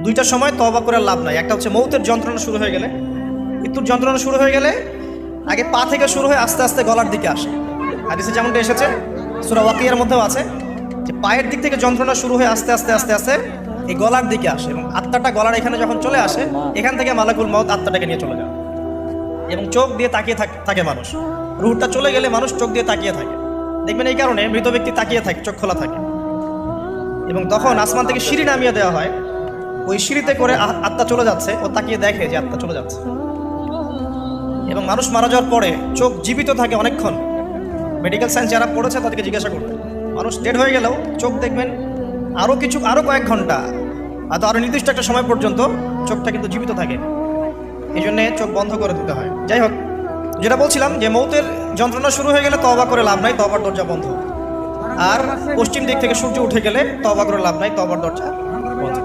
দুইটার সময় তওবা করে লাভ নাই। একটা হচ্ছে মৌতের যন্ত্রণা শুরু হয়ে গেলে, মৃত্যুর যন্ত্রণা শুরু হয়ে গেলে আগে পা থেকে শুরু হয়ে আস্তে আস্তে গলার দিকে আসে। হাদিসে যেমনটা এসেছে, সূরা ওয়াকিয়ার মধ্যেও আছে যে পায়ের দিক থেকে যন্ত্রণা শুরু হয়ে আস্তে আস্তে আস্তে আস্তে এই গলার দিকে আসে, এবং আত্মাটা গলার এখানে যখন চলে আসে, এখান থেকে মালাকুল মউত আত্মাটাকে নিয়ে চলে যায় এবং চোখ দিয়ে তাকিয়ে থাকে মানুষ। রুহটা চলে গেলে মানুষ চোখ দিয়ে তাকিয়ে থাকে, দেখবেন এই কারণে মৃত ব্যক্তি তাকিয়ে থাকে, চোখ খোলা থাকে। এবং তখন আসমান থেকে সিঁড়ি নামিয়ে দেওয়া হয়, ওই সিঁড়িতে করে আত্মা চলে যাচ্ছে, ও তাকিয়ে দেখে যে আত্মা চলে যাচ্ছে। এবং মানুষ মারা যাওয়ার পরে চোখ জীবিত থাকে অনেকক্ষণ। মেডিকেল সায়েন্স যারা পড়েছে তাদেরকে জিজ্ঞাসা করতে, মানুষ ডেড হয়ে গেলেও চোখ দেখবেন আরও কয়েক ঘন্টা, হয়তো আরও নির্দিষ্ট একটা সময় পর্যন্ত চোখটা কিন্তু জীবিত থাকে। এই জন্যে চোখ বন্ধ করে দিতে হয়। যাই হোক, যেটা বলছিলাম যে মৌতের যন্ত্রণা শুরু হয়ে গেলে তওবা করে লাভ নাই, তওবার দরজা বন্ধ। আর পশ্চিম দিক থেকে সূর্য উঠে গেলে তওবা করে লাভ নাই, তওবার দরজা বন্ধ।